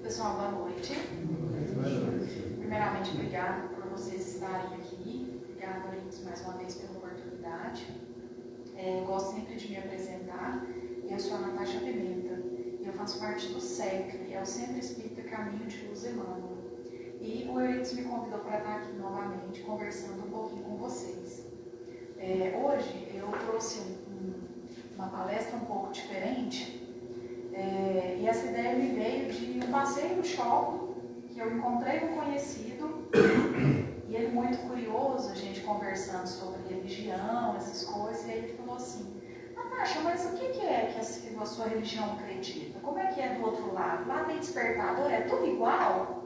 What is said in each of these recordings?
Pessoal, boa noite. Primeiramente, obrigada por vocês estarem aqui. Obrigada, Links, mais uma vez pela oportunidade. Eu gosto sempre de me apresentar. Eu sou a Natasha Pimenta. Eu faço parte do SEC, é o Centro Espírita Caminho de Luz Emmanuel. E o Eurix me convidou para estar aqui novamente, conversando um pouquinho com vocês. Hoje eu trouxe uma palestra um pouco diferente. E essa ideia me veio de um passeio no shopping, que eu encontrei um conhecido, e ele muito curioso, a gente conversando sobre religião, essas coisas, e ele falou assim: Natasha, mas o que é que a sua religião acredita? Como é que é do outro lado? Lá tem despertador, é tudo igual?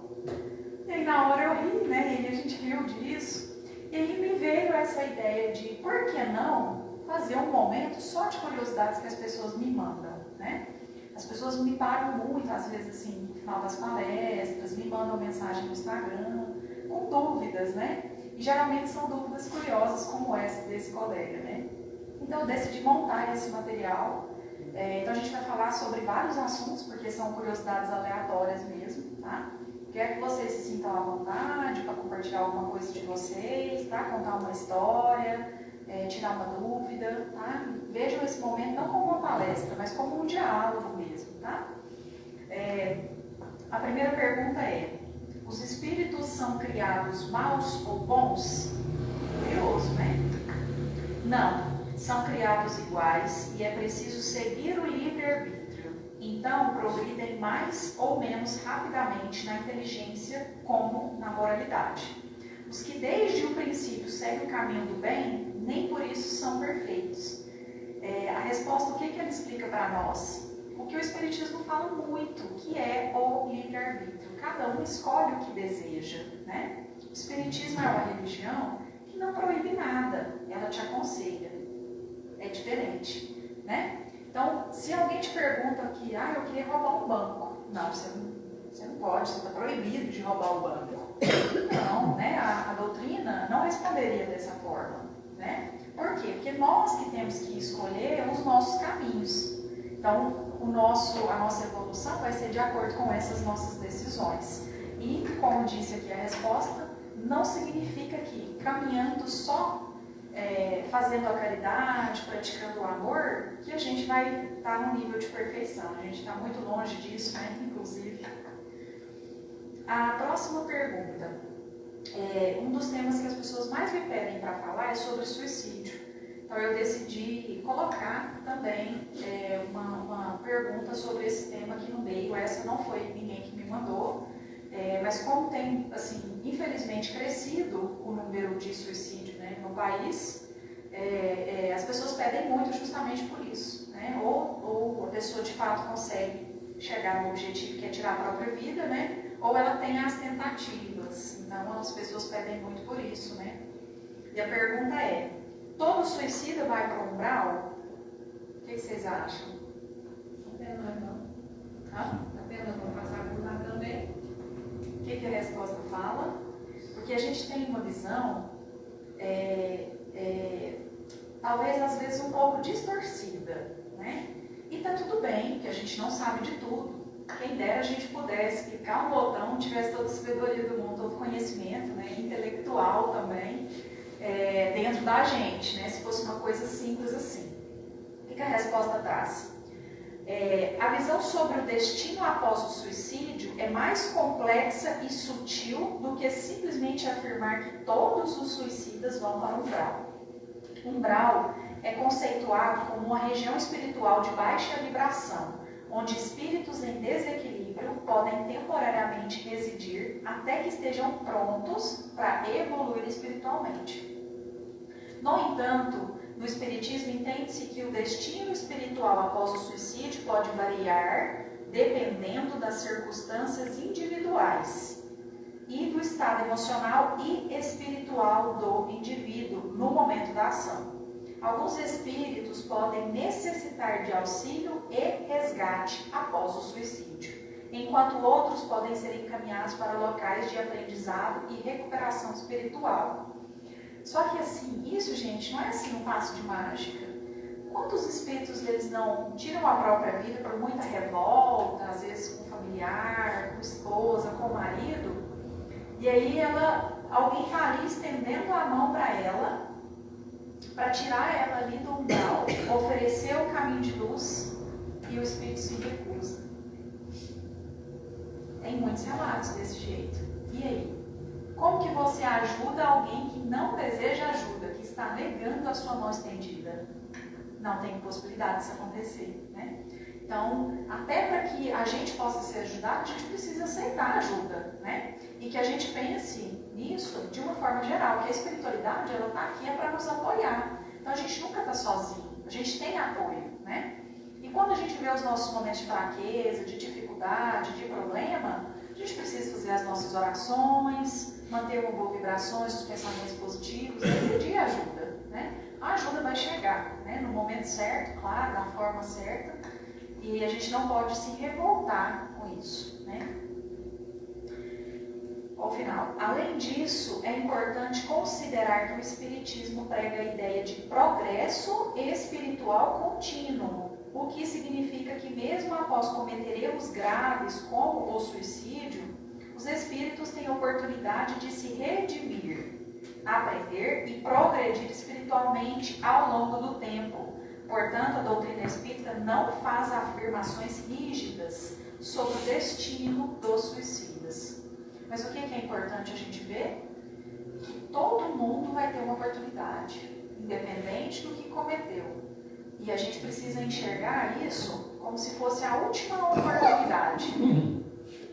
E aí na hora eu ri, né? E a gente riu disso. E aí me veio essa ideia de, por que não fazer um momento só de curiosidades que as pessoas me mandam, né? As pessoas me param muito, às vezes, assim, no final das palestras, me mandam mensagem no Instagram, com dúvidas, né? E geralmente são dúvidas curiosas, como essa desse colega, né? Então eu decidi montar esse material. Então a gente vai falar sobre vários assuntos, porque são curiosidades aleatórias mesmo, tá? Quero que vocês se sintam à vontade para compartilhar alguma coisa de vocês, tá? Contar uma história, tirar uma dúvida, tá? Vejam esse momento não como uma palestra, mas como um diálogo mesmo, tá? A primeira pergunta é: os espíritos são criados maus ou bons? Curioso, né? Não, são criados iguais e é preciso seguir o livre-arbítrio. Então, progridem mais ou menos rapidamente na inteligência como na moralidade. Os que desde o princípio seguem o caminho do bem, nem por isso são perfeitos. A resposta, o que ele explica para nós? O que o Espiritismo fala muito, que é o livre-arbítrio. Cada um escolhe o que deseja, né? O Espiritismo é uma religião que não proíbe nada, ela te aconselha. É diferente, né? Então, se alguém te pergunta aqui, eu queria roubar um banco. Não, você não pode, você está proibido de roubar o banco. Não, né? A doutrina não responderia dessa forma, né? Por quê? Porque nós que temos que escolher os nossos caminhos. Então, a nossa evolução vai ser de acordo com essas nossas decisões. E, como disse aqui a resposta, não significa que caminhando só, fazendo a caridade, praticando o amor, que a gente vai estar num nível de perfeição. A gente está muito longe disso, né? Inclusive. A próxima pergunta. Um dos temas que as pessoas mais me pedem para falar é sobre suicídio. Então eu decidi colocar também uma pergunta sobre esse tema aqui no meio. Essa não foi ninguém que me mandou, mas como tem, assim, infelizmente crescido o número de suicídio, né, no país, as pessoas pedem muito justamente por isso, né? Ou a pessoa de fato consegue chegar no objetivo que é tirar a própria vida, né? Ou ela tem as tentativas. Então as pessoas pedem muito por isso, né? E a pergunta é: todo suicida vai para o umbral? O que vocês acham? Apenas não. Apenas não passar por lá também. O que a resposta fala? Porque a gente tem uma visão, talvez às vezes um pouco distorcida, né? E tá tudo bem, que a gente não sabe de tudo. Quem dera a gente pudesse clicar um botão, tivesse toda a sabedoria do mundo, todo o conhecimento, né, intelectual também, dentro da gente, né, se fosse uma coisa simples assim. O que a resposta traz? A visão sobre o destino após o suicídio é mais complexa e sutil do que simplesmente afirmar que todos os suicidas vão para o umbral. Umbral é conceituado como uma região espiritual de baixa vibração, onde espíritos em desequilíbrio podem temporariamente residir até que estejam prontos para evoluir espiritualmente. No entanto, no Espiritismo entende-se que o destino espiritual após o suicídio pode variar dependendo das circunstâncias individuais e do estado emocional e espiritual do indivíduo no momento da ação. Alguns espíritos podem necessitar de auxílio e resgate após o suicídio, enquanto outros podem ser encaminhados para locais de aprendizado e recuperação espiritual. Só que assim, isso, gente, não é assim um passo de mágica. Quantos espíritos eles não tiram a própria vida por muita revolta, às vezes com familiar, com E aí alguém está ali estendendo a mão para ela, para tirar ela ali do umbral, oferecer o caminho de luz, e o espírito se recusa. Tem muitos relatos desse jeito. E aí? Como que você ajuda alguém que não deseja ajuda, que está negando a sua mão estendida? Não tem possibilidade disso acontecer, né? Então, até para que a gente possa ser ajudado, a gente precisa aceitar a ajuda, né? E que a gente pense nisso de uma forma geral, que a espiritualidade, ela está aqui para nos apoiar. Então, a gente nunca está sozinho, a gente tem apoio, né? E quando a gente vê os nossos momentos de fraqueza, de dificuldade, de problema, a gente precisa fazer as nossas orações, manter uma boa vibração, os pensamentos positivos, e pedir ajuda, né? A ajuda vai chegar, né? No momento certo, claro, da forma certa, e a gente não pode se revoltar com isso, né? Ao final, além disso, é importante considerar que o Espiritismo prega a ideia de progresso espiritual contínuo, o que significa que mesmo após cometer erros graves como o suicídio, os espíritos têm oportunidade de se redimir, aprender e progredir espiritualmente ao longo do tempo. Portanto, a doutrina espírita não faz afirmações rígidas sobre o destino dos suicidas. Mas o que é importante a gente ver? Que todo mundo vai ter uma oportunidade, independente do que cometeu. E a gente precisa enxergar isso como se fosse a última oportunidade.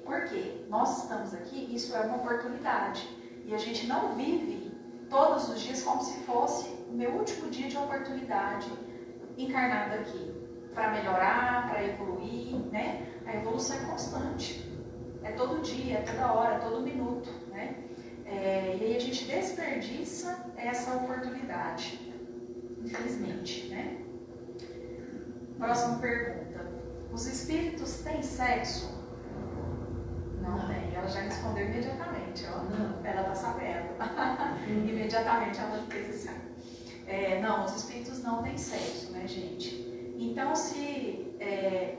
Por quê? Nós estamos aqui, isso é uma oportunidade. E a gente não vive todos os dias como se fosse o meu último dia de oportunidade encarnado aqui. Para melhorar, para evoluir, né? A evolução é constante. É todo dia, é toda hora, é todo minuto, né? E aí a gente desperdiça essa oportunidade, infelizmente, né? Próxima pergunta. Os espíritos têm sexo? Não tem. Ela já respondeu imediatamente, ó. Não. Ela está sabendo. Imediatamente ela fez assim. Não, os espíritos não têm sexo, né, gente? Então, se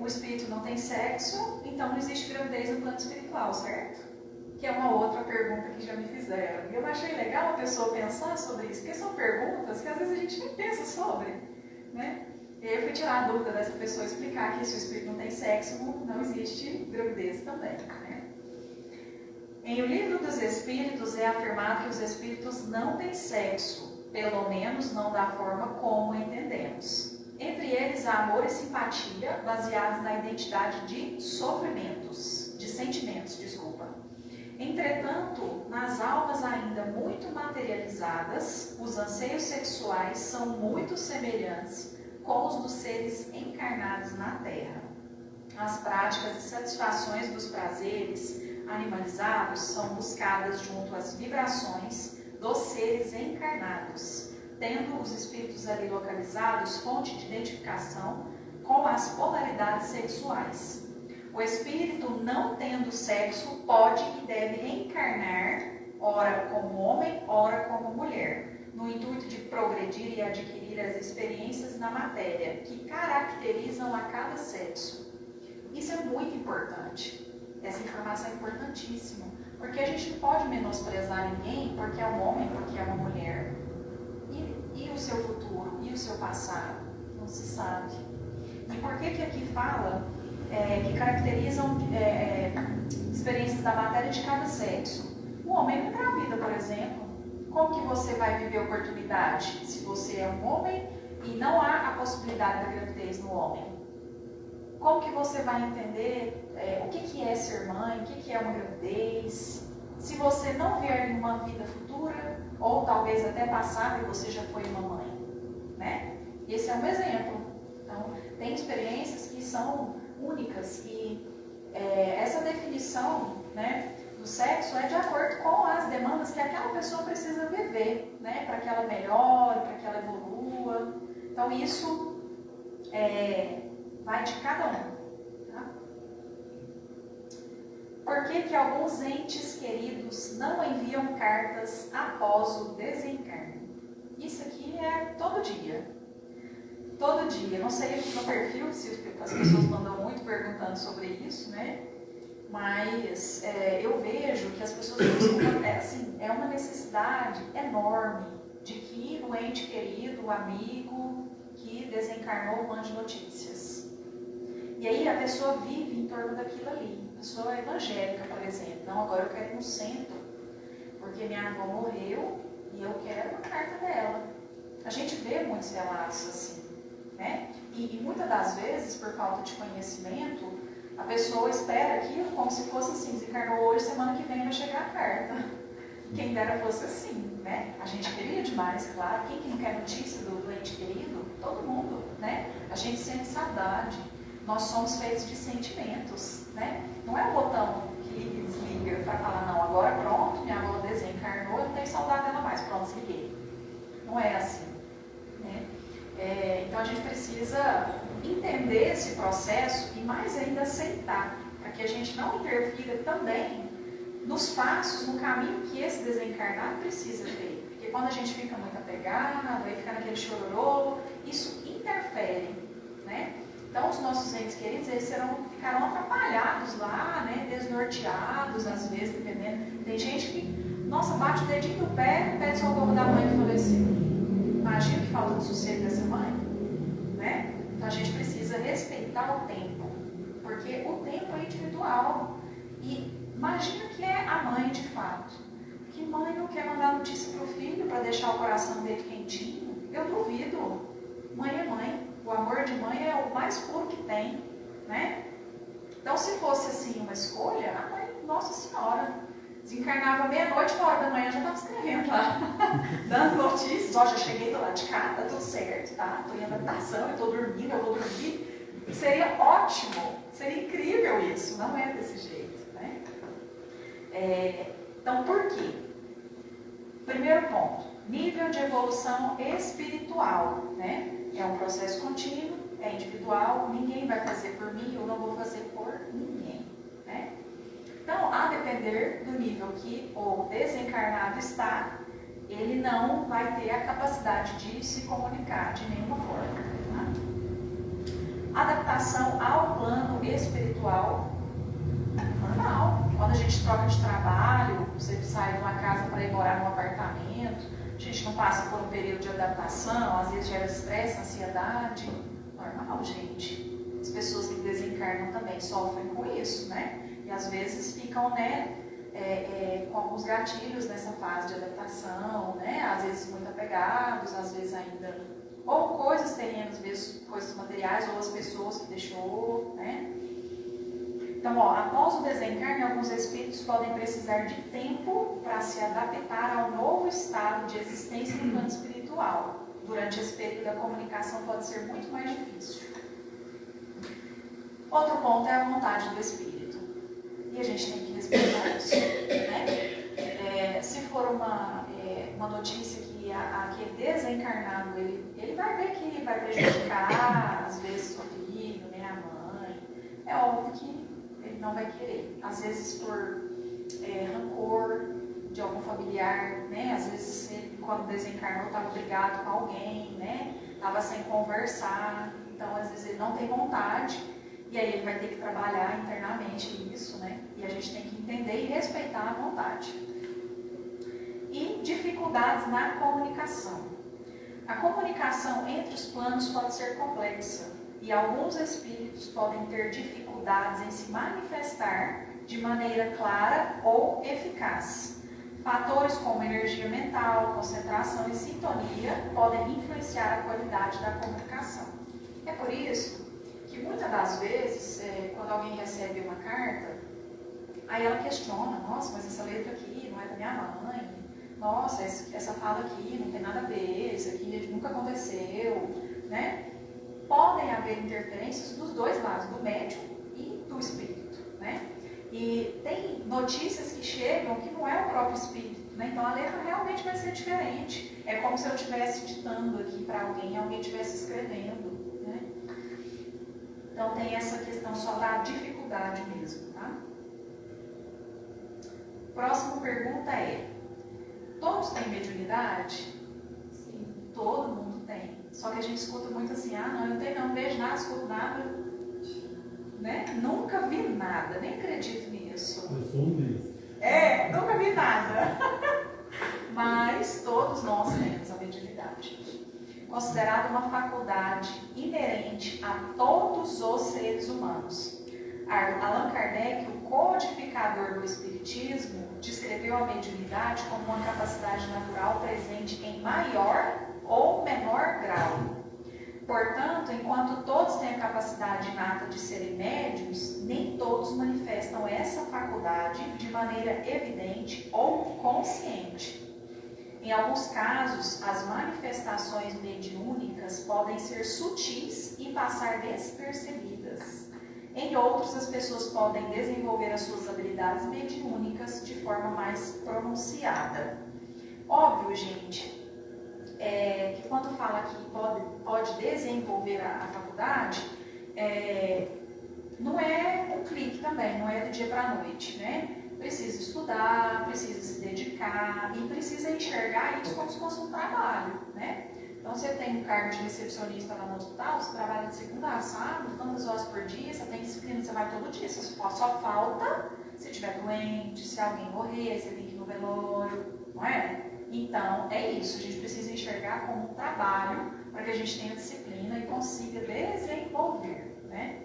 o espírito não tem sexo, então não existe gravidez no plano espiritual, certo? Que é uma outra pergunta que já me fizeram. E eu achei legal a pessoa pensar sobre isso, porque são perguntas que às vezes a gente nem pensa sobre, né? E aí eu fui tirar a dúvida dessa pessoa explicar que se o espírito não tem sexo, não existe gravidez também, né? Em O Livro dos Espíritos é afirmado que os espíritos não têm sexo, pelo menos não da forma como entendemos. Entre eles há amor e simpatia, baseados na identidade de sentimentos. Entretanto, nas almas ainda muito materializadas, os anseios sexuais são muito semelhantes com os dos seres encarnados na Terra. As práticas e satisfações dos prazeres animalizados são buscadas junto às vibrações dos seres encarnados, tendo os espíritos ali localizados fonte de identificação com as polaridades sexuais. O espírito, não tendo sexo, pode e deve reencarnar, ora como homem, ora como mulher, no intuito de progredir e adquirir as experiências na matéria que caracterizam a cada sexo. Isso é muito importante. Essa informação é importantíssima, porque a gente não pode menosprezar ninguém porque é um homem, porque é uma mulher. E o seu futuro? E o seu passado? Não se sabe. E por que aqui fala que caracterizam experiências da matéria de cada sexo? O homem vive a vida, por exemplo. Como que você vai viver a oportunidade se você é um homem e não há a possibilidade da gravidez no homem? Como que você vai entender o que é ser mãe, o que é uma gravidez? Se você não vier nenhuma vida futura, ou talvez até passada, e você já foi uma mãe, né? Esse é um exemplo. Então, tem experiências que são únicas e essa definição, né, do sexo é de acordo com as demandas que aquela pessoa precisa viver, né, para que ela melhore, para que ela evolua. Então, isso vai de cada um. Por que alguns entes queridos não enviam cartas após o desencarne? Isso aqui é todo dia. Todo dia. Não sei no perfil se as pessoas mandam muito perguntando sobre isso, né? Mas eu vejo que as pessoas buscam, é uma necessidade enorme de que o ente querido, o amigo que desencarnou mande notícias. E aí a pessoa vive em torno daquilo ali. A pessoa evangélica, por exemplo. Não, agora eu quero ir no centro, porque minha avó morreu e eu quero uma carta dela. A gente vê muitos relatos assim, né? E muitas das vezes, por falta de conhecimento, a pessoa espera aquilo como se fosse assim, desencarnou hoje, semana que vem vai chegar a carta. Quem dera fosse assim, né? A gente queria demais, claro. Quem que não quer notícia do ente querido? Todo mundo, né? A gente sente saudade. Nós somos feitos de sentimentos, né? Não é o botão que liga e desliga para falar, não, agora pronto, minha avó desencarnou, eu não tenho saudade dela mais, pronto, desliguei. Não é assim, né? Então a gente precisa entender esse processo e mais ainda aceitar, para que a gente não interfira também nos passos, no caminho que esse desencarnado precisa ter. Porque quando a gente fica muito apegado, aí fica naquele chororô, isso interfere, né? Então os nossos entes queridos, eles ficarão atrapalhados lá, né? Desnorteados, às vezes, dependendo. Tem gente que, nossa, bate o dedinho do pé e pede socorro da mãe que faleceu. Imagina que falta de sossego dessa mãe, né? Então a gente precisa respeitar o tempo, porque o tempo é individual. E imagina que é a mãe de fato. Que mãe não quer mandar notícia para o filho para deixar o coração dele quentinho? Eu duvido. Mãe é mãe. O amor de mãe é o mais puro que tem, né? Então se fosse assim uma escolha, a mãe, nossa senhora, desencarnava meia-noite, uma hora da manhã, já estava escrevendo lá, dando notícias, ó, já cheguei do lado de cá, tá tudo certo, tá? Estou em adaptação, eu estou dormindo, eu vou dormir. Seria ótimo, seria incrível isso, não é desse jeito, né? Então, por quê? Primeiro ponto, nível de evolução espiritual, né? É um processo contínuo, é individual, ninguém vai fazer por mim, eu não vou fazer por ninguém, né? Então, a depender do nível que o desencarnado está, ele não vai ter a capacidade de se comunicar de nenhuma forma. Tá? Adaptação ao plano espiritual, normal. Quando a gente troca de trabalho, você sai de uma casa para ir morar num apartamento, a gente não passa por um período de adaptação, às vezes gera estresse, ansiedade. Normal, gente. As pessoas que desencarnam também sofrem com isso, né? E às vezes ficam, né, com alguns gatilhos nessa fase de adaptação, né? Às vezes muito apegados, às vezes ainda, ou coisas terrenas mesmo, coisas materiais, ou as pessoas que deixou, né? Então, ó, após o desencarne, alguns espíritos podem precisar de tempo para se adaptar ao novo estado de existência no plano espiritual. Durante esse período, a comunicação pode ser muito mais difícil. Outro ponto é a vontade do espírito. E a gente tem que respeitar isso, né? Se for uma notícia que aquele desencarnado, ele vai ver que vai prejudicar, às vezes, o filho, né, a mãe, é óbvio que ele não vai querer. Às vezes por rancor de algum familiar, né? Às vezes ele, quando desencarnou, estava brigado com alguém, né? Estava sem conversar, então às vezes ele não tem vontade, e aí ele vai ter que trabalhar internamente isso, né? E a gente tem que entender e respeitar a vontade. E dificuldades na comunicação. A comunicação entre os planos pode ser complexa, e alguns espíritos podem ter dificuldades em se manifestar de maneira clara ou eficaz. Fatores como energia mental, concentração e sintonia podem influenciar a qualidade da comunicação. É por isso que muitas das vezes, quando alguém recebe uma carta, aí ela questiona, nossa, mas essa letra aqui não é da minha mãe, nossa, essa fala aqui não tem nada a ver, isso aqui nunca aconteceu, né? Podem haver interferências dos dois lados, do médium e do espírito, né? E tem notícias que chegam que não é o próprio espírito, né? Então a letra realmente vai ser diferente. É como se eu estivesse ditando aqui para alguém e alguém estivesse escrevendo, né? Então tem essa questão só da dificuldade mesmo, tá? Próxima pergunta é: todos têm mediunidade? Sim, todo mundo tem. Só que a gente escuta muito assim, não, eu tenho, não vejo nada, escuto nada, né? Nunca vi nada, nem acredito nisso. vi nada. Mas todos nós temos a mediunidade. Considerada uma faculdade inerente a todos os seres humanos. Allan Kardec, o codificador do Espiritismo, descreveu a mediunidade como uma capacidade natural presente em maior ou menor grau. Portanto, enquanto todos têm a capacidade inata de serem médiuns, nem todos manifestam essa faculdade de maneira evidente ou consciente. Em alguns casos, as manifestações mediúnicas podem ser sutis e passar despercebidas. Em outros, as pessoas podem desenvolver as suas habilidades mediúnicas de forma mais pronunciada. Óbvio, gente, que quando fala que pode desenvolver a faculdade, não é um clique também, não é do dia para a noite, né? Precisa estudar, precisa se dedicar e precisa enxergar isso como se fosse um trabalho, né? Então, você tem um cargo de recepcionista lá no hospital, você trabalha de segunda a sábado, tantas horas por dia, você tem disciplina, você vai todo dia. Só falta se estiver doente, se alguém morrer, você tem que ir no velório, não é? Então, é isso. A gente precisa enxergar como um trabalho para que a gente tenha disciplina e consiga desenvolver, né?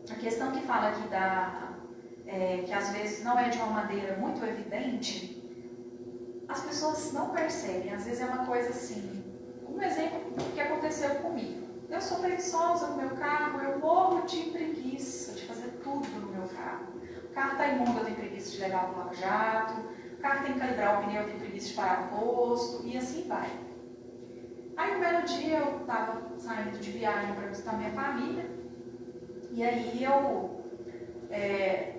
A questão que fala aqui que às vezes não é de uma maneira muito evidente, as pessoas não percebem. Às vezes é uma coisa assim. Um exemplo que aconteceu comigo. Eu sou preguiçosa no meu carro, eu morro de preguiça de fazer tudo no meu carro. O carro está imundo, eu tenho preguiça de levar para o lava-jato. O carro tem que calibrar o pneu, eu tenho preguiça de parar no posto, e assim vai. Aí um belo dia eu estava saindo de viagem para visitar minha família, e aí eu...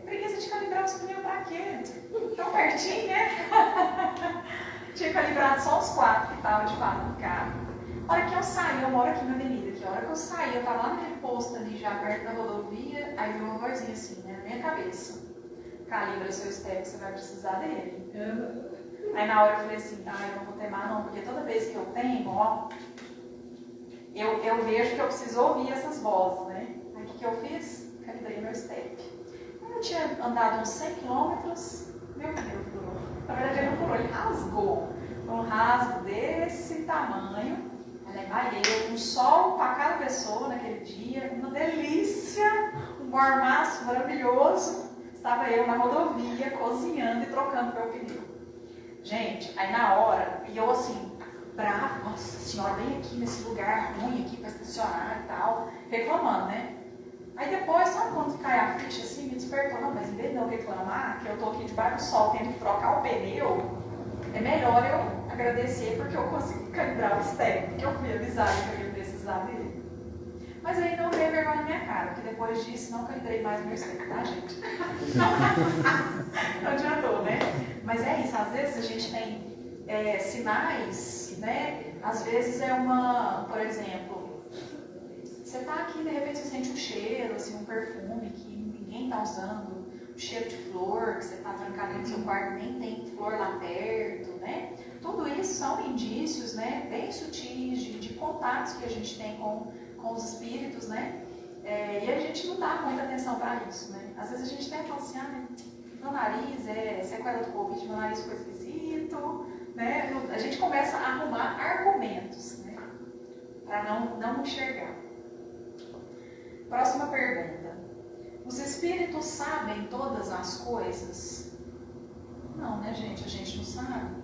preguiça de calibrar os pneus pra quê? Tão pertinho, né? Tinha calibrado só os 4 que estavam de fato no carro. A hora que eu saí, eu moro aqui na avenida, a hora que eu saí, eu estava lá naquele posto ali, já perto da rodovia, aí veio uma vozinha assim, né, na minha cabeça. Calibra seu step, você vai precisar dele. Aí na hora eu falei assim, eu não vou temar não, porque toda vez que eu tenho, eu vejo que eu preciso ouvir essas vozes, né? Aí o que eu fiz? Calibrei meu step. Eu tinha andado uns 100 quilômetros, meu pneu furou. Na verdade ele não furou, ele rasgou. Um rasgo desse tamanho. Aí um sol para cada pessoa naquele dia, uma delícia, um mormaço maravilhoso. Estava eu na rodovia, cozinhando e trocando meu pneu. Gente, aí na hora, e eu assim, brava, nossa senhora, vem aqui nesse lugar ruim aqui para estacionar e tal, reclamando, né? Aí depois, sabe quando cai a ficha assim, me despertou, não, mas em vez de eu reclamar, que eu tô aqui debaixo do sol tendo que trocar o pneu, é melhor eu agradecer porque eu consegui calibrar o step, porque eu fui avisada que eu ia precisar dele. Mas aí não veio vergonha na minha cara, porque depois disso não calibrei mais meu step, tá, gente? Não adiantou, né? Mas é isso, às vezes a gente tem sinais, né? Às vezes por exemplo, você tá aqui, de repente você sente um cheiro, assim, um perfume que ninguém tá usando, um cheiro de flor, que você tá trancado no seu quarto, nem tem flor lá perto, né? Tudo isso são indícios, né, bem sutis de contatos que a gente tem com os espíritos, né? E a gente não dá muita atenção para isso, né? Às vezes a gente até fala assim, meu nariz é sequela do Covid, meu nariz ficou esquisito, né? A gente começa a arrumar argumentos, né? Para não enxergar. Próxima pergunta. Os espíritos sabem todas as coisas? Não, né, gente? A gente não sabe.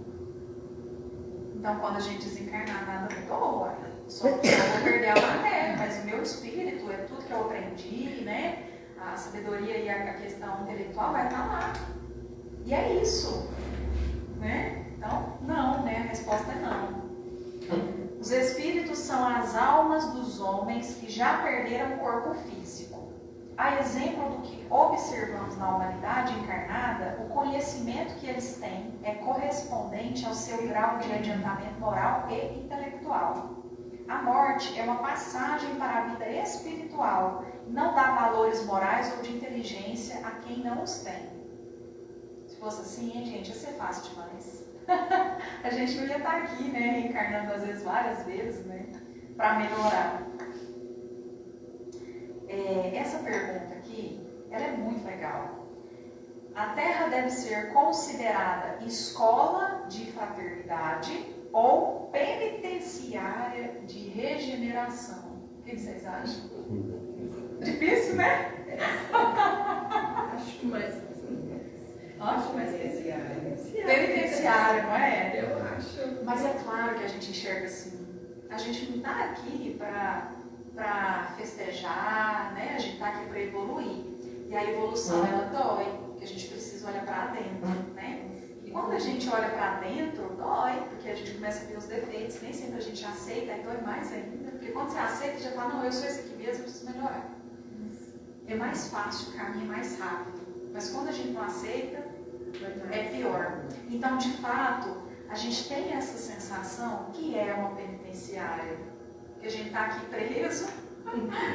Então, quando a gente desencarnar, nada mudou. Só vou perder a matéria, mas o meu espírito é tudo que eu aprendi, né? A sabedoria e a questão intelectual vai estar lá. E é isso, né? Então, não, né? A resposta é não. Os espíritos são as almas dos homens que já perderam o corpo físico. A exemplo do que observamos na humanidade encarnada, o conhecimento que eles têm é correspondente ao seu grau de adiantamento moral e intelectual. A morte é uma passagem para a vida espiritual, não dá valores morais ou de inteligência a quem não os tem. Se fosse assim, hein, gente, ia ser fácil demais. A gente não ia estar aqui, né, reencarnando às vezes várias vezes, né, para melhorar. Essa pergunta aqui, ela é muito legal. A Terra deve ser considerada escola de fraternidade ou penitenciária de regeneração. O que vocês acham? Difícil, né? Acho mais penitenciária, não é? Eu acho. Mas é claro que a gente enxerga assim. A gente não está aqui para festejar, né? A gente está aqui para evoluir. E a evolução, ela dói, porque a gente precisa olhar para dentro, né? E quando a gente olha para dentro, dói, porque a gente começa a ver os defeitos, nem sempre a gente aceita, aí dói mais ainda. Porque quando você aceita, já fala, não, eu sou esse aqui mesmo, eu preciso melhorar. É mais fácil, o caminho é mais rápido. Mas quando a gente não aceita, é pior. Então, de fato, a gente tem essa sensação que é uma penitenciária. Que a gente está aqui preso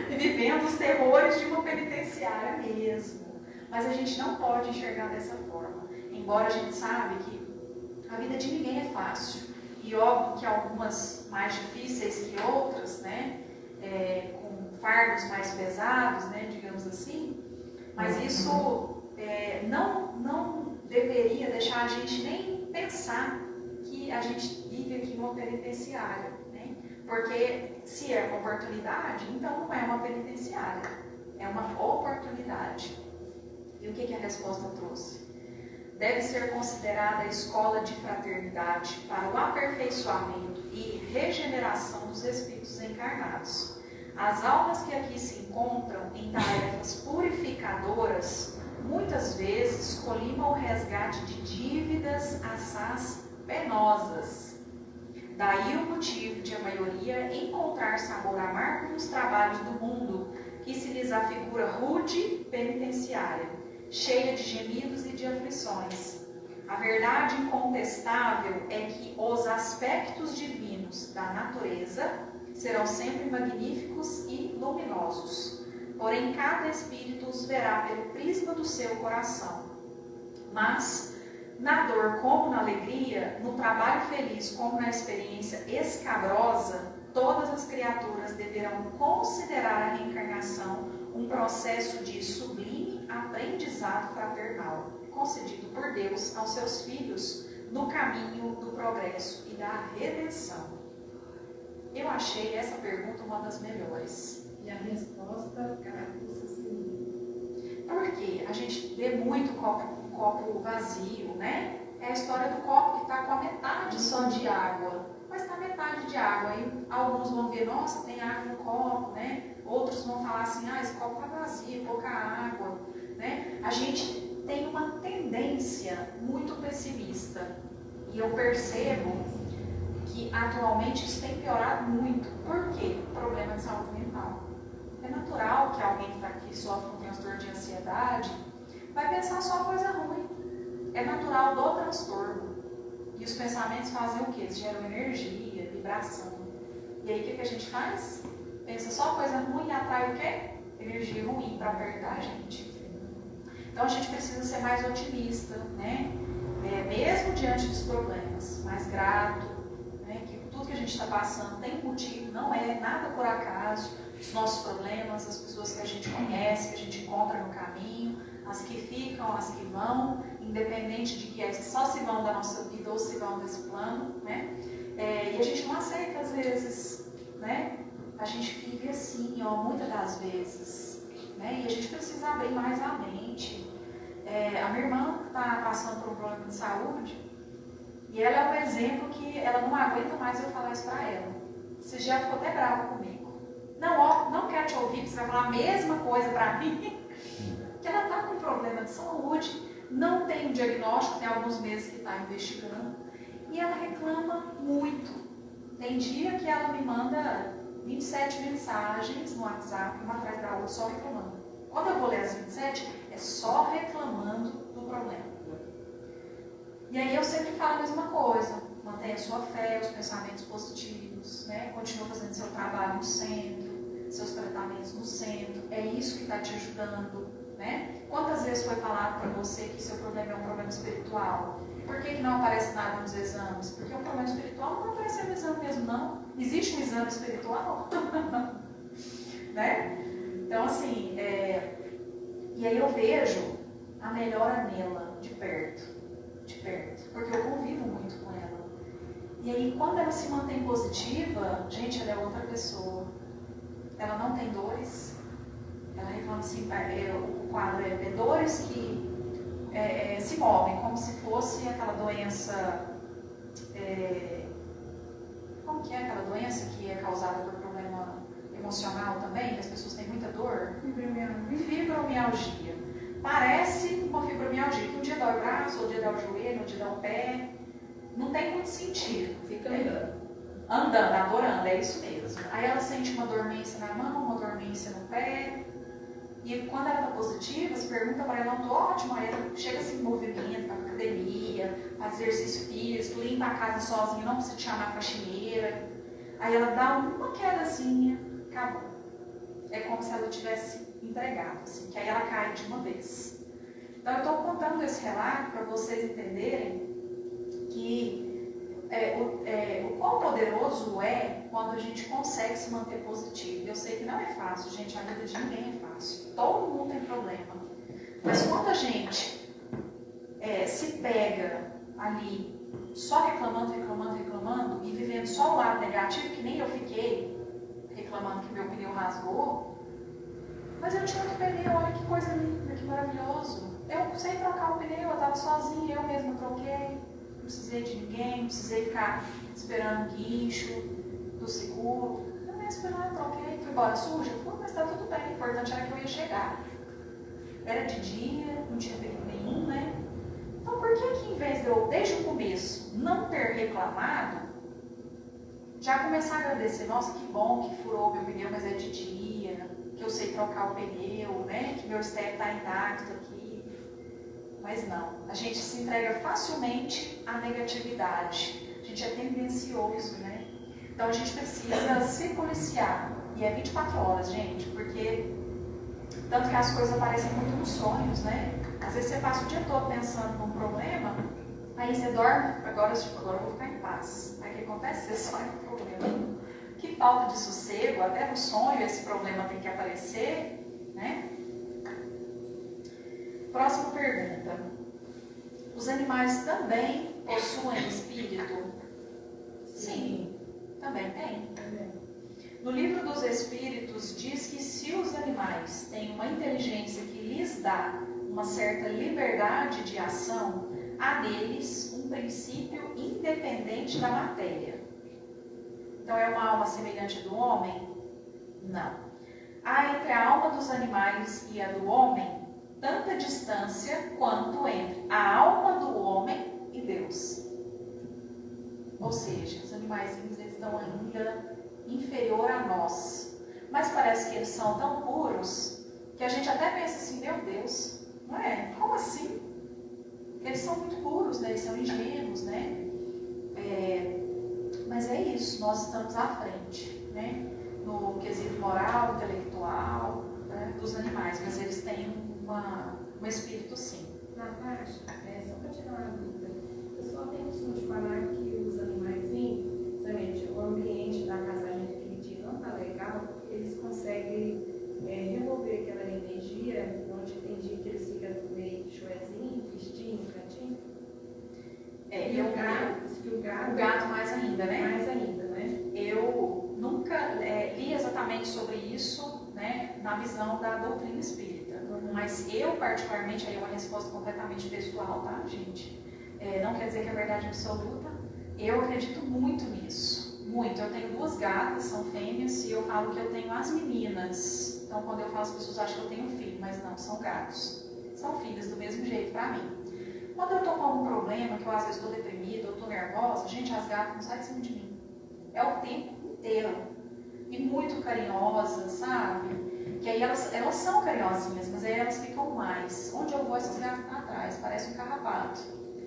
e vivendo os terrores de uma penitenciária mesmo. Mas a gente não pode enxergar dessa forma. Embora a gente sabe que a vida de ninguém é fácil. E óbvio que algumas mais difíceis que outras, né? Com fardos mais pesados, né? Digamos assim. Mas isso não deveria deixar a gente nem pensar que a gente vive aqui numa penitenciária. Né? Porque se é uma oportunidade, então não é uma penitenciária. É uma oportunidade. E o que a resposta trouxe? Deve ser considerada a escola de fraternidade para o aperfeiçoamento e regeneração dos espíritos encarnados. As almas que aqui se encontram em tarefas purificadoras, muitas vezes colimam o resgate de dívidas assaz penosas. Daí o motivo de a maioria encontrar sabor amargo nos trabalhos do mundo, que se lhes afigura rude penitenciária, cheia de gemidos e de aflições. A verdade incontestável é que os aspectos divinos da natureza serão sempre magníficos e luminosos. Porém, cada espírito os verá pelo prisma do seu coração. Mas, na dor como na alegria, no trabalho feliz como na experiência escabrosa, todas as criaturas deverão considerar a reencarnação um processo de sublime aprendizado fraternal, concedido por Deus aos seus filhos no caminho do progresso e da redenção. Eu achei essa pergunta uma das melhores. E a resposta, carapuça, assim. Porque a gente vê muito copo vazio, né? É a história do copo que está com a metade só de água. Mas está metade de água. Aí alguns vão ver, nossa, tem água no copo, né? Outros vão falar assim, esse copo está vazio, pouca água, né? A gente tem uma tendência muito pessimista. E eu percebo que atualmente isso tem piorado muito. Por quê? Problema de saúde mental. É natural que alguém que sofre com transtorno de ansiedade vai pensar só coisa ruim. É natural do transtorno. E os pensamentos fazem o quê? Eles geram energia, vibração. E aí o que a gente faz? Pensa só coisa ruim e atrai o quê? Energia ruim para perto da gente. Então a gente precisa ser mais otimista, né? Mesmo diante dos problemas, mais grato, né? Que tudo que a gente está passando tem motivo, não é nada por acaso. Os nossos problemas, as pessoas que a gente conhece, que a gente encontra no caminho, as que ficam, as que vão, independente de que é só se vão da nossa vida ou se vão desse plano, né? E a gente não aceita às vezes, né? A gente vive assim, muitas das vezes, né? E a gente precisa abrir mais a mente. A minha irmã está passando por um problema de saúde e ela é um exemplo que ela não aguenta mais eu falar isso para ela. Esse dia ela ficou até brava comigo. Não quero te ouvir, porque você vai falar a mesma coisa para mim. Que ela está com um problema de saúde, não tem um diagnóstico, tem alguns meses que está investigando, e ela reclama muito. Tem dia que ela me manda 27 mensagens no WhatsApp, uma atrás da outra, só reclamando. Quando eu vou ler as 27, é só reclamando do problema. E aí eu sempre falo a mesma coisa. Mantenha a sua fé, os pensamentos positivos, né? Continua fazendo seu trabalho no centro, seus tratamentos no centro. É isso que está te ajudando, né? Quantas vezes foi falado para você que seu problema é um problema espiritual? Por que não aparece nada nos exames? Porque um problema espiritual não aparece no exame mesmo, não. Existe um exame espiritual? Né? Então, assim, e aí eu vejo a melhora nela, de perto, porque eu convivo muito com ela. E aí, quando ela se mantém positiva, gente, ela é outra pessoa. Ela não tem dores. Ela reclama assim, o quadro é dores que se movem, como se fosse aquela doença, como que é aquela doença que é causada por problema emocional também, que as pessoas têm muita dor? Fibromialgia. Parece uma fibromialgia, que um dia dá o braço, outro dia dá o joelho, outro dia dá o pé. Não tem muito sentido. Fica andando. Andando, adorando, é isso mesmo. Aí ela sente uma dormência na mão, uma dormência no pé. E quando ela está positiva, se pergunta para ela, não, tô ótimo. Aí ela chega assim, em movimento, vai pra academia, faz exercício físico, limpa a casa sozinha, não precisa te chamar a faxineira. Aí ela dá uma quedazinha, acabou. É como se ela tivesse entregado, assim, que aí ela cai de uma vez. Então eu estou contando esse relato para vocês entenderem que o quão poderoso é quando a gente consegue se manter positivo. Eu sei que não é fácil, gente, a vida de ninguém é fácil. Todo mundo tem problema. Mas quando a gente se pega ali só reclamando e vivendo só o lado negativo, que nem eu fiquei reclamando que meu pneu rasgou, mas eu tinha outro pneu, olha que coisa linda, que maravilhoso. Eu sei trocar o pneu, eu estava sozinha, eu mesma troquei. Não precisei de ninguém, não precisei ficar esperando o guincho do seguro. Eu mesmo fui lá, troquei, fui embora suja, mas está tudo bem, o importante era que eu ia chegar. Era de dia, não tinha perigo nenhum, né? Então por que em vez de eu, desde o começo, não ter reclamado, já começar a agradecer, nossa, que bom que furou meu pneu, mas é de dia, que eu sei trocar o pneu, né? Que meu step está intacto aqui. Mas não, a gente se entrega facilmente à negatividade. A gente é tendencioso, né? Então a gente precisa se policiar. E é 24 horas, gente, porque tanto que as coisas aparecem muito nos sonhos, né? Às vezes você passa o dia todo pensando num problema, aí você dorme, agora eu vou ficar em paz. Aí o que acontece? Você sonha com o problema. Que falta de sossego, até no sonho esse problema tem que aparecer, né? Próxima pergunta. Os animais também possuem espírito? Sim, também tem. No livro dos Espíritos diz que se os animais têm uma inteligência que lhes dá uma certa liberdade de ação, há neles um princípio independente da matéria. Então é uma alma semelhante do homem? Não. Há entre a alma dos animais e a do homem tanta distância quanto entre a alma do homem e Deus. Ou seja, os animaizinhos estão ainda inferior a nós. Mas parece que eles são tão puros que a gente até pensa assim, meu Deus, não é? Como assim? Eles são muito puros, né? Eles são ingênuos, né? Mas é isso, nós estamos à frente, né? No quesito moral, intelectual, né? Dos animais, mas eles têm um espírito sim. Natasha, só para tirar uma dúvida, o pessoal tem costume de falar que os animaizinhos, principalmente o ambiente da casagem daquele dia não está legal, eles conseguem remover aquela energia, onde tem dia que eles ficam meio chuezinho, tristinho, cantinho. E o gato mais ainda, né? Mais ainda, né? Eu nunca li exatamente sobre isso, né, na visão da doutrina espírita. Mas eu, particularmente, aí é uma resposta completamente pessoal, tá, gente? Não quer dizer que é verdade absoluta. Eu acredito muito nisso. Muito. Eu tenho 2 gatas, são fêmeas, e eu falo que eu tenho as meninas. Então, quando eu falo, as pessoas acham que eu tenho um filho, mas não, são gatos. São filhos do mesmo jeito pra mim. Quando eu tô com algum problema, que eu às vezes estou deprimida, ou estou nervosa, gente, as gatas não saem de cima de mim. É o tempo inteiro. E muito carinhosas, sabe? Que aí elas são carinhosinhas, mas aí elas ficam mais. Onde eu vou, essas gatas estão atrás, parece um carrapato.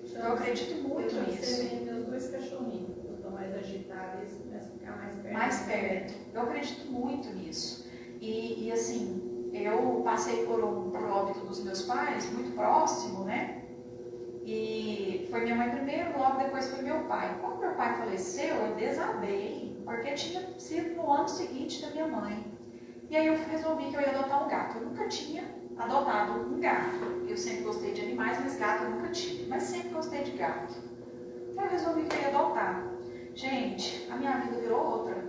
Então eu acredito muito nisso. Eu meus 2 cachorrinhos, eu estou mais agitada, eles começam a ficar mais perto. Mais perto. Eu acredito muito nisso. E assim, eu passei por óbito dos meus pais, muito próximo, né? E foi minha mãe primeiro, logo depois foi meu pai. Quando meu pai faleceu, eu desabei, porque tinha sido no ano seguinte da minha mãe. E aí eu resolvi que eu ia adotar um gato. Eu nunca tinha adotado um gato. Eu sempre gostei de animais, mas gato eu nunca tive. Mas sempre gostei de gato. Então eu resolvi que eu ia adotar. Gente, a minha vida virou outra.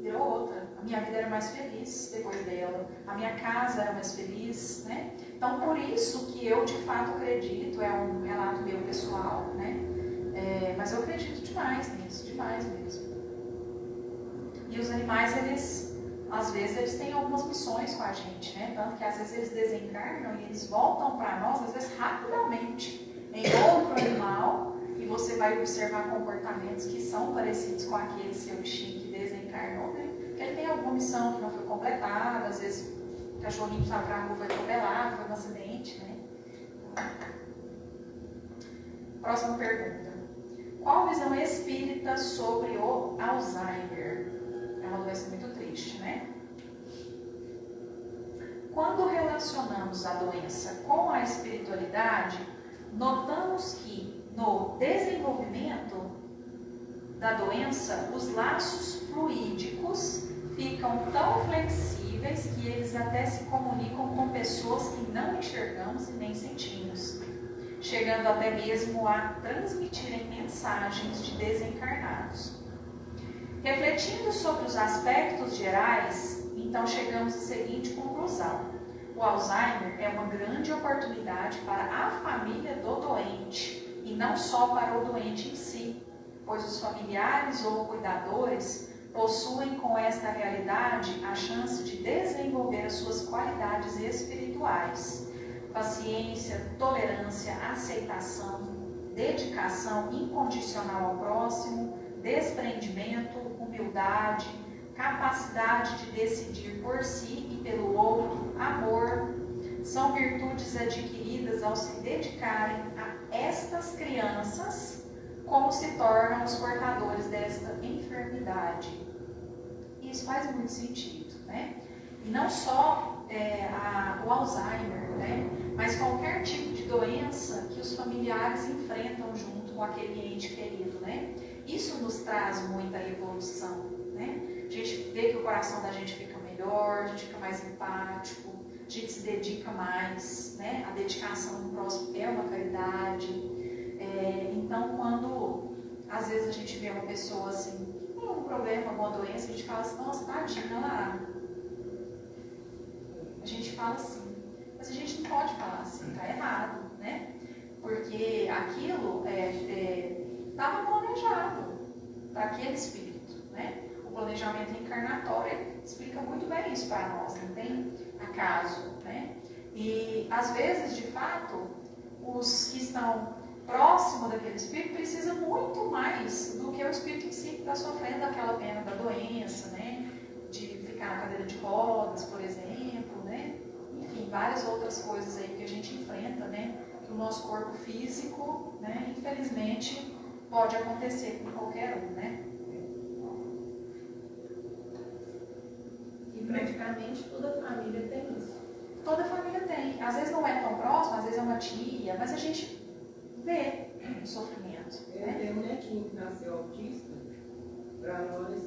Virou outra. A minha vida era mais feliz depois dela. A minha casa era mais feliz, né? Então, por isso que eu, de fato, acredito, é um relato meu pessoal, né? Mas eu acredito demais nisso, demais mesmo. E os animais, eles, às vezes, eles têm algumas missões com a gente, né? Tanto que, às vezes, eles desencarnam e eles voltam para nós, às vezes, rapidamente, em outro animal, e você vai observar comportamentos que são parecidos com aquele seu bichinho que desencarnou, né? Porque ele tem alguma missão que não foi completada, às vezes o cachorrinho que estava para a rua foi atropelado, foi um acidente, né? Próxima pergunta. Qual a visão espírita sobre o Alzheimer? É uma doença muito triste, né? Quando relacionamos a doença com a espiritualidade, notamos que no desenvolvimento da doença, os laços fluídicos ficam tão flexíveis que eles até se comunicam com pessoas que não enxergamos e nem sentimos, chegando até mesmo a transmitirem mensagens de desencarnados. Refletindo sobre os aspectos gerais, então chegamos à seguinte conclusão: o Alzheimer é uma grande oportunidade para a família do doente e não só para o doente em si, pois os familiares ou cuidadores possuem com esta realidade a chance de desenvolver as suas qualidades espirituais: paciência, tolerância, aceitação, dedicação incondicional ao próximo, desprendimento, humildade, capacidade de decidir por si e pelo outro, amor. São virtudes adquiridas ao se dedicarem a estas crianças, como se tornam os portadores desta enfermidade. Isso faz muito sentido, né? E não só o Alzheimer, né? Mas qualquer tipo de doença que os familiares enfrentam junto com aquele ente querido, né? Isso nos traz muita evolução, né? A gente vê que o coração da gente fica melhor, a gente fica mais empático, a gente se dedica mais, né? A dedicação no próximo é uma caridade. Então, quando às vezes a gente vê uma pessoa assim, com um problema, alguma doença, a gente fala assim: nossa, tadinha lá. A gente fala assim, mas a gente não pode falar assim, tá errado, né? Porque aquilo estava planejado para aquele espírito, né? O planejamento encarnatório explica muito bem isso para nós, não tem acaso, né? E às vezes, de fato, os que estão próximos daquele espírito precisam muito mais do que o espírito em si que está sofrendo aquela pena da doença, né? De ficar na cadeira de rodas, por exemplo, né? Enfim, várias outras coisas aí que a gente enfrenta, né? Que o nosso corpo físico, né? Infelizmente, pode acontecer com qualquer um, né? E praticamente toda família tem isso. Toda família tem. Às vezes não é tão próximo, às vezes é uma tia, mas a gente vê o sofrimento. Né? Tem um netinho que nasceu autista, para nós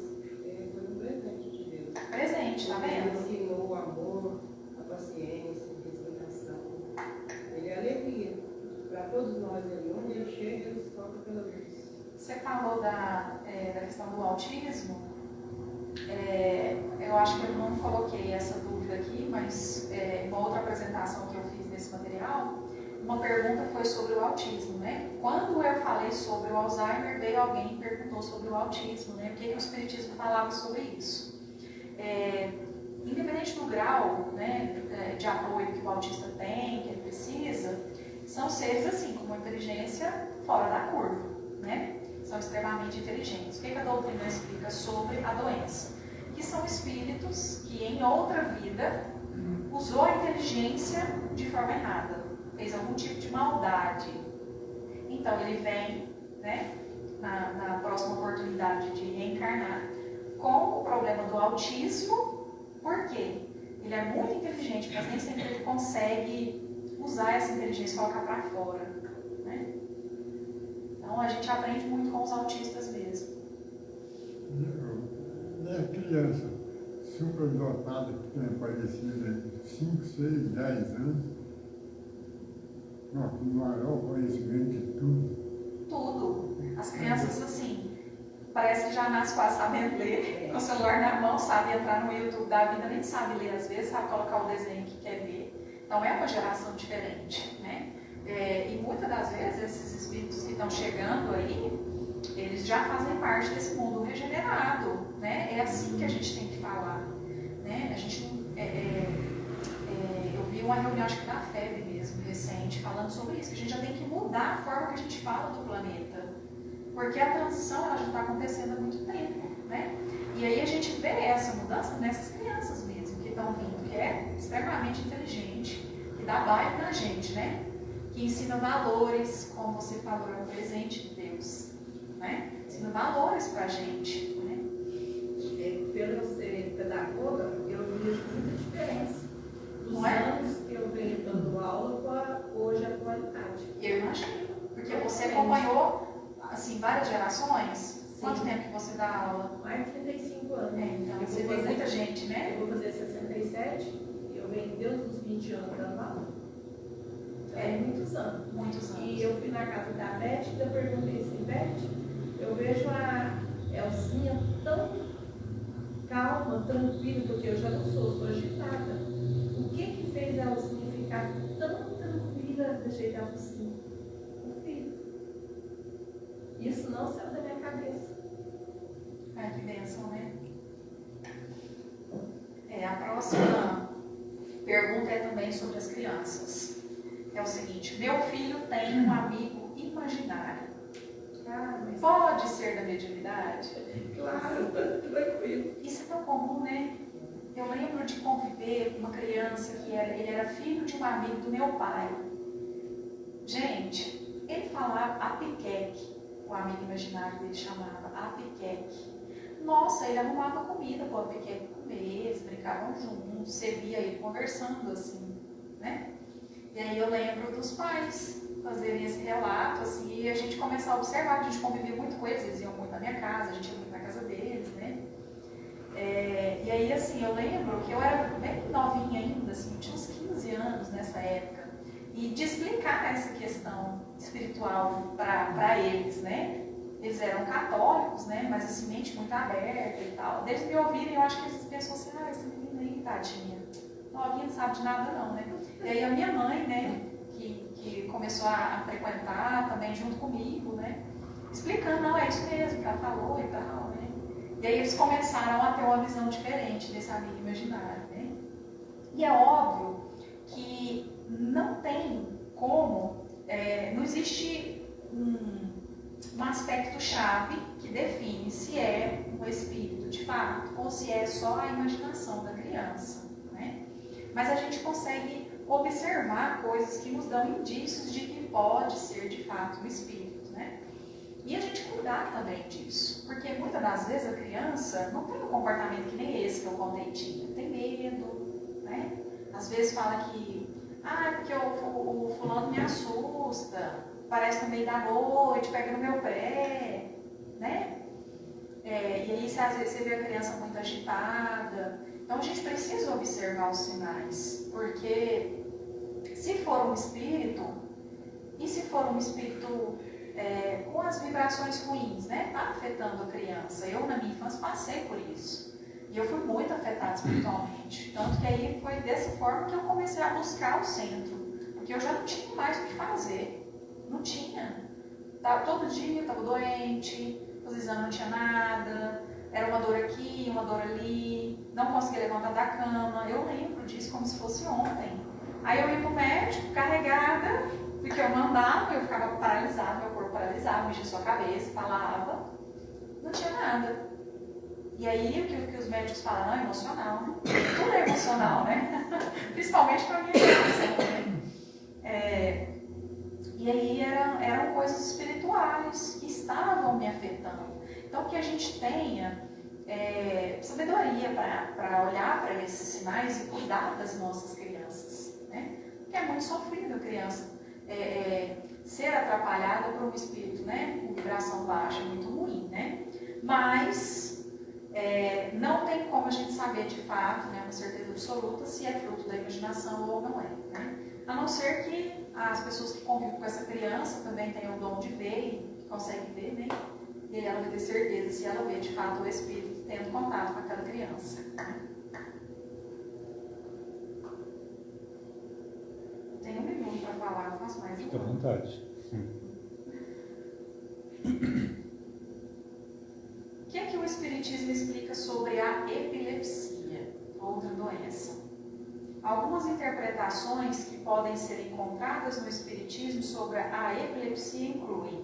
foi um presente de Deus. Presente, tá vendo? Ele ensinou o amor, a paciência, a respeitação. Ele é alegria para todos nós ali. Onde ele chega, ele toca pela luz. Você falou da questão do autismo. Eu acho que eu não coloquei essa dúvida aqui, mas uma outra apresentação que eu fiz nesse material, uma pergunta foi sobre o autismo, né? Quando eu falei sobre o Alzheimer, veio alguém e perguntou sobre o autismo, né? O que o Espiritismo falava sobre isso? Independente do grau, né, de apoio que o autista tem, que ele precisa, são seres assim, com uma inteligência fora da curva, né? São extremamente inteligentes. O que a doutrina explica sobre a doença? Que são espíritos que em outra vida usou a inteligência de forma errada, fez algum tipo de maldade. Então ele vem, né, na próxima oportunidade de reencarnar com o problema do autismo. Por quê? Ele é muito inteligente, mas nem sempre ele consegue usar essa inteligência e colocar para fora, né? Então a gente aprende muito com os autistas mesmo. Na criança, superdotada que tem aparecido aí 5, 6, 10 anos. Não, aqui no maior conhecimento de tudo. Tudo. As crianças, assim, parece que já nasce quase sabendo ler, com o celular na mão, sabe entrar no YouTube da vida, nem sabe ler às vezes, sabe colocar o desenho que quer ver. Então é uma geração diferente, né? E muitas das vezes esses espíritos que estão chegando aí, eles já fazem parte desse mundo regenerado, né? É assim que a gente tem que falar, né? A gente eu vi uma reunião, acho que da FEB mesmo, recente, falando sobre isso, que a gente já tem que mudar a forma que a gente fala do planeta, porque a transição ela já está acontecendo há muito tempo, né? E aí a gente vê essa mudança nessas crianças mesmo, que estão vindo, que é extremamente inteligente, que dá baile na gente, né? Que ensina valores, como você falou, é um presente de Deus, né? Ensina valores pra gente, né? Pelo eu ser pedagoga, eu vejo muita diferença dos Não é? anos que eu venho dando aula para hoje a atualidade. Eu imagino, porque você acompanhou, assim, várias gerações. Sim. Quanto tempo que você dá aula? Mais de 35 anos. Então Eu você vou vê fazer- muita gente, né? Eu vou fazer 67 e eu venho desde os 20 anos dando aula. Então, muitos anos. Muitos anos. E eu fui na casa da Beth e eu perguntei assim, Beth, eu vejo a Elcinha tão calma, tranquila, porque eu já não sou agitada. O que fez a Elcinha ficar tão tranquila de jeito ela assim? O filho. Isso não saiu da minha cabeça. Ai, que bênção, né? A próxima pergunta é também sobre as crianças. É o seguinte: meu filho tem um amigo imaginário. Ah, mas Pode ser da mediunidade? claro, tranquilo. Isso é tão comum, né? Eu lembro de conviver com uma criança que ele era filho de um amigo do meu pai. Gente, ele falava apiqueque, o amigo imaginário dele chamava apiqueque. Nossa, ele arrumava comida para o apiqueque comer, eles brincavam juntos, você via ele conversando assim, né? E aí eu lembro dos pais fazerem esse relato, assim, e a gente começou a observar, a gente convivia muito com eles, eles iam muito na minha casa, a gente ia muito na casa deles, né? E aí, assim, eu lembro que eu era bem novinha ainda, assim, tinha uns 15 anos nessa época, e de explicar essa questão espiritual para eles, né? Eles eram católicos, né? Mas assim, mente muito aberta e tal. Eles me ouvirem, eu acho que eles pensam assim, essa menina aí, tadinha, novinha, não sabe de nada não, né? E aí a minha mãe, né, que começou a frequentar também junto comigo, né? Explicando, não, é isso mesmo que ela falou e tal, né? E aí eles começaram a ter uma visão diferente desse amigo imaginário, né? E é óbvio que não tem como, não existe um aspecto chave que define se é um espírito de fato ou se é só a imaginação da criança, né? Mas a gente consegue observar coisas que nos dão indícios de que pode ser de fato um espírito, né? E a gente cuidar também disso, porque muitas das vezes a criança não tem um comportamento que nem esse que eu contei tinha, tem medo, né? Às vezes fala que, porque o fulano me assusta, parece no meio da noite, pega no meu pé, né? E aí às vezes você vê a criança muito agitada. Então a gente precisa observar os sinais, porque se for um espírito, e se for um espírito com as vibrações ruins, né? Está afetando a criança. Eu na minha infância passei por isso. E eu fui muito afetada espiritualmente. Tanto que aí foi dessa forma que eu comecei a buscar o centro. Porque eu já não tinha mais o que fazer. Não tinha. Todo dia eu estava doente, os exames não tinha nada, era uma dor aqui, uma dor ali, não conseguia levantar da cama. Eu lembro disso como se fosse ontem. Aí eu ia pro médico, carregada, porque eu não andava, eu ficava paralisada, meu corpo paralisava, mexia sua cabeça, falava, não tinha nada. E aí o que os médicos falam, é emocional, né? Tudo é emocional, né? Principalmente para a minha geração, né? E aí eram coisas espirituais que estavam me afetando. Então que a gente tenha sabedoria para olhar para esses sinais e cuidar das nossas crianças, né? Porque é muito sofrido a criança ser atrapalhada por um espírito, né? Com vibração baixa é muito ruim, né? Mas não tem como a gente saber de fato, né, com certeza absoluta, se é fruto da imaginação ou não é. Né? A não ser que as pessoas que convivem com essa criança também tenham o dom de ver e conseguem ver, né? E aí ela vai ter certeza se ela vê de fato o espírito tendo contato com aquela criança. Né? Tem 1 minuto para falar, não faço mais. Fica à vontade. O que é que o Espiritismo explica sobre a epilepsia, outra doença? Algumas interpretações que podem ser encontradas no Espiritismo sobre a epilepsia incluem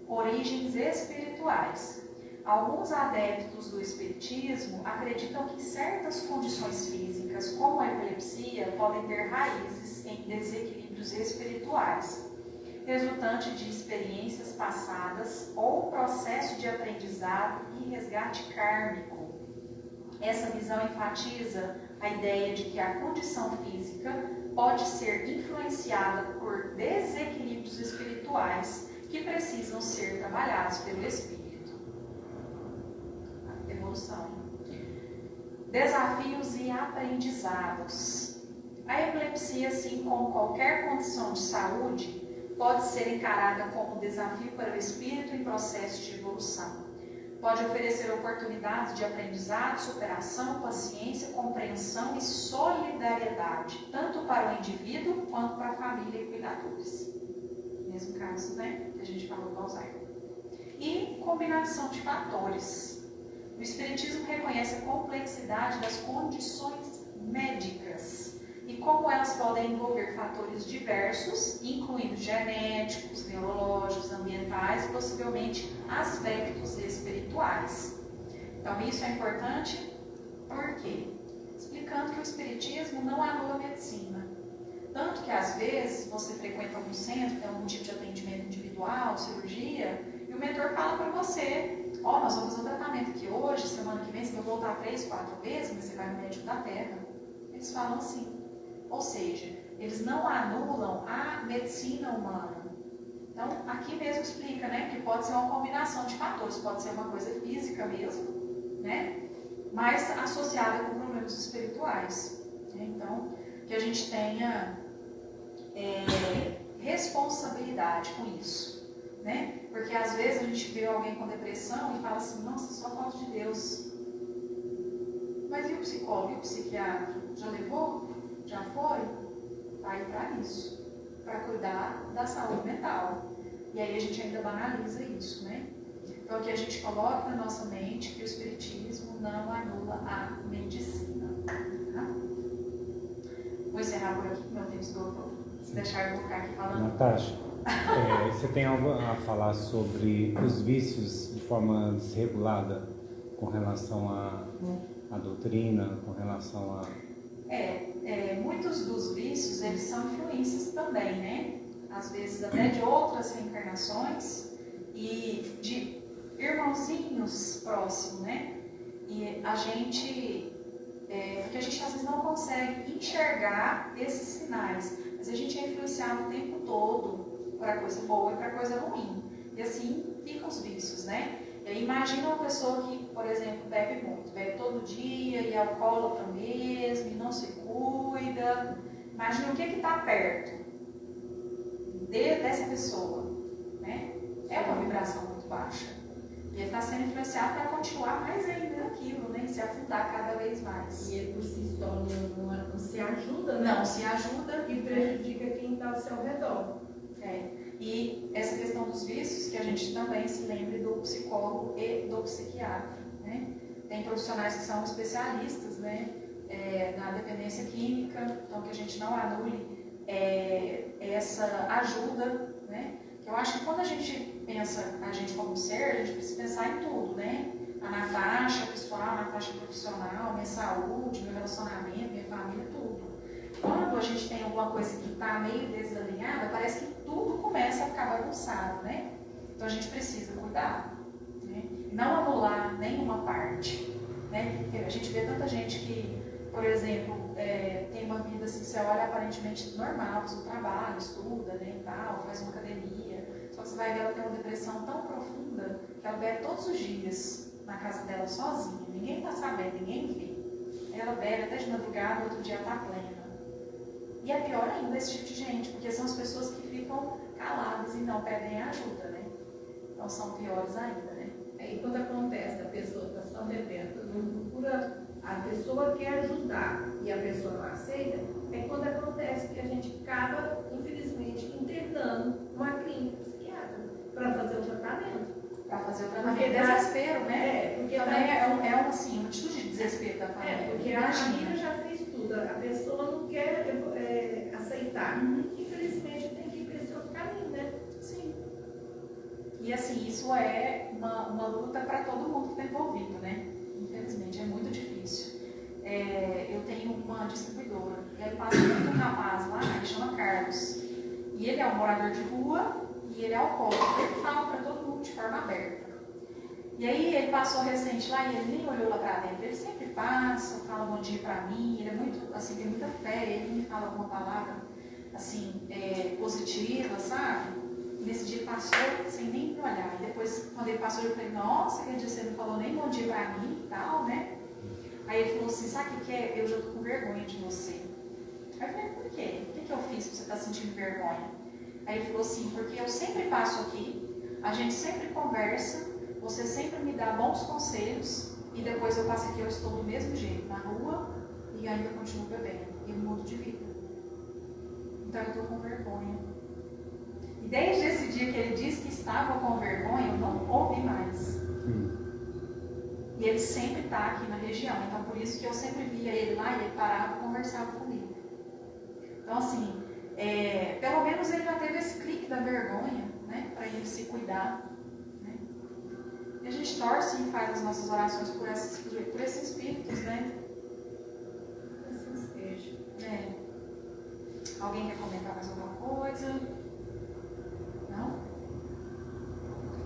origens espirituais. Alguns adeptos do Espiritismo acreditam que certas condições físicas, como a epilepsia, podem ter raízes em desequilíbrios espirituais, resultante de experiências passadas ou processo de aprendizado e resgate kármico. Essa visão enfatiza a ideia de que a condição física pode ser influenciada por desequilíbrios espirituais que precisam ser trabalhados pelo espírito. Evolução. Desafios e aprendizados. A epilepsia, assim como qualquer condição de saúde, pode ser encarada como um desafio para o espírito em processo de evolução. Pode oferecer oportunidades de aprendizado, superação, paciência, compreensão e solidariedade, tanto para o indivíduo quanto para a família e cuidadores. Mesmo caso, né, que a gente falou do Alzheimer. E combinação de fatores. O Espiritismo reconhece a complexidade das condições médicas e como elas podem envolver fatores diversos, incluindo genéticos, neurológicos, ambientais e possivelmente aspectos espirituais. Então isso é importante, por quê? Explicando que o Espiritismo não anula a medicina. Tanto que às vezes você frequenta algum centro, tem algum tipo de atendimento individual, cirurgia, e o mentor fala para você, nós vamos fazer um tratamento aqui hoje, semana que vem, você vai voltar 3, 4 vezes, mas você vai no médico da terra. Eles falam assim. Ou seja, eles não anulam a medicina humana. Então, aqui mesmo explica, né, que pode ser uma combinação de fatores, pode ser uma coisa física mesmo, né, mas associada com problemas espirituais. Então, que a gente tenha responsabilidade com isso, né, porque às vezes a gente vê alguém com depressão e fala assim, nossa, só falta de Deus. Mas e o psicólogo, e o psiquiatra? Já levou? Já foi? Está aí para isso, para cuidar da saúde mental. E aí a gente ainda banaliza isso, né? Então aqui a gente coloca na nossa mente que o Espiritismo não anula a medicina. Tá? Vou encerrar por aqui, meu tempo esgotou. Se deixar eu vou ficar aqui falando. Natasha, você tem algo a falar sobre os vícios de forma desregulada com relação à doutrina, com relação a... Muitos dos vícios, eles são influências também, né? Às vezes até de outras reencarnações e de irmãozinhos próximos, né? E a gente, porque a gente às vezes não consegue enxergar esses sinais, mas a gente é influenciado o tempo todo para coisa boa e para coisa ruim. E assim ficam os vícios, né? Imagina uma pessoa que, por exemplo, bebe muito, bebe todo dia e é alcoólatra mesmo, e não se cuida. Imagina o que está perto dessa pessoa, né? É uma vibração muito baixa. E ele está sendo influenciado para continuar mais ainda naquilo, né? Se afundar cada vez mais. E ele por si só não se ajuda, né? Não se ajuda E prejudica quem está ao seu redor. E essa questão dos vícios, que a gente também se lembre do psicólogo e do psiquiatra, né? Tem profissionais que são especialistas, né, na dependência química, então que a gente não anule essa ajuda, né? Que eu acho que quando a gente pensa a gente como ser, a gente precisa pensar em tudo, né? A Natasha pessoal, a Natasha profissional, minha saúde, meu relacionamento, minha família, tudo. Quando a gente tem alguma coisa que está meio desalinhada, parece que tudo começa a ficar bagunçado, né? Então a gente precisa cuidar, né? Não anular nenhuma parte, né? Porque a gente vê tanta gente que, por exemplo, tem uma vida assim, você olha aparentemente normal, faz um trabalho, estuda, né, e tal, faz uma academia, só que você vai ver ela tem uma depressão tão profunda que ela bebe todos os dias, na casa dela sozinha, ninguém está sabendo, ninguém vê. Ela bebe até de madrugada, outro dia está plena. E é pior ainda esse tipo de gente, porque são as pessoas que ficam caladas e não pedem ajuda, né? Então são piores ainda, né? Aí quando acontece, a pessoa está só bebendo, não procura, a pessoa quer ajudar e a pessoa não aceita, é quando acontece que a gente acaba, infelizmente, internando uma clínica psiquiátrica para fazer o tratamento. Para fazer o tratamento. Porque É desespero, né? É, porque Também assim, uma atitude de desespero da família. porque a família já fez tudo, a pessoa não quer aceitar. Infelizmente tem que ir para esse outro caminho, né? Sim. E assim, isso é uma luta para todo mundo que está envolvido, né? Infelizmente, é muito difícil. Eu tenho uma distribuidora, e aí passa um rapaz lá, ele chama Carlos. E ele é um morador de rua e ele é alcoólico. Ele fala para todo mundo de forma aberta. E aí ele passou recente lá e ele nem olhou lá para dentro. Ele sempre passa, fala bom dia para mim, ele é muito, assim, tem muita fé, ele me fala alguma palavra, assim, positiva, sabe? Nesse dia ele passou sem nem me olhar. E depois, quando ele passou, eu falei, nossa, aquele dia você não falou nem bom dia pra mim e tal, né? Aí ele falou assim, sabe o que é? Eu já tô com vergonha de você. Aí eu falei, por quê? O que eu fiz pra você estar sentindo vergonha? Aí ele falou assim, porque eu sempre passo aqui, a gente sempre conversa, você sempre me dá bons conselhos, e depois eu passo aqui, eu estou do mesmo jeito, na rua, e ainda continuo bebendo. E eu mudo de vida. Então eu tô com vergonha. E desde esse dia que ele disse que estava com vergonha, eu não ouvi mais. E ele sempre está aqui na região, então por isso que eu sempre via ele lá e ele parava e conversava comigo. Então assim, pelo menos ele já teve esse clique da vergonha, né, para ele se cuidar. Né? E a gente torce e faz as nossas orações por esses espíritos, né? Alguém quer comentar mais alguma coisa? Não?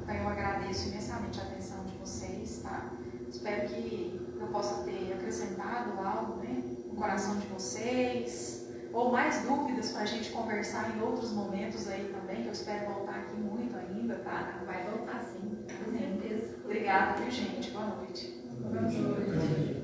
Então eu agradeço imensamente a atenção de vocês, tá? Espero que eu possa ter acrescentado algo, né, no coração de vocês, ou mais dúvidas para a gente conversar em outros momentos aí também, que eu espero voltar aqui muito ainda, tá? Vai voltar sim, com certeza. Obrigada, viu, gente? Boa noite. Boa noite.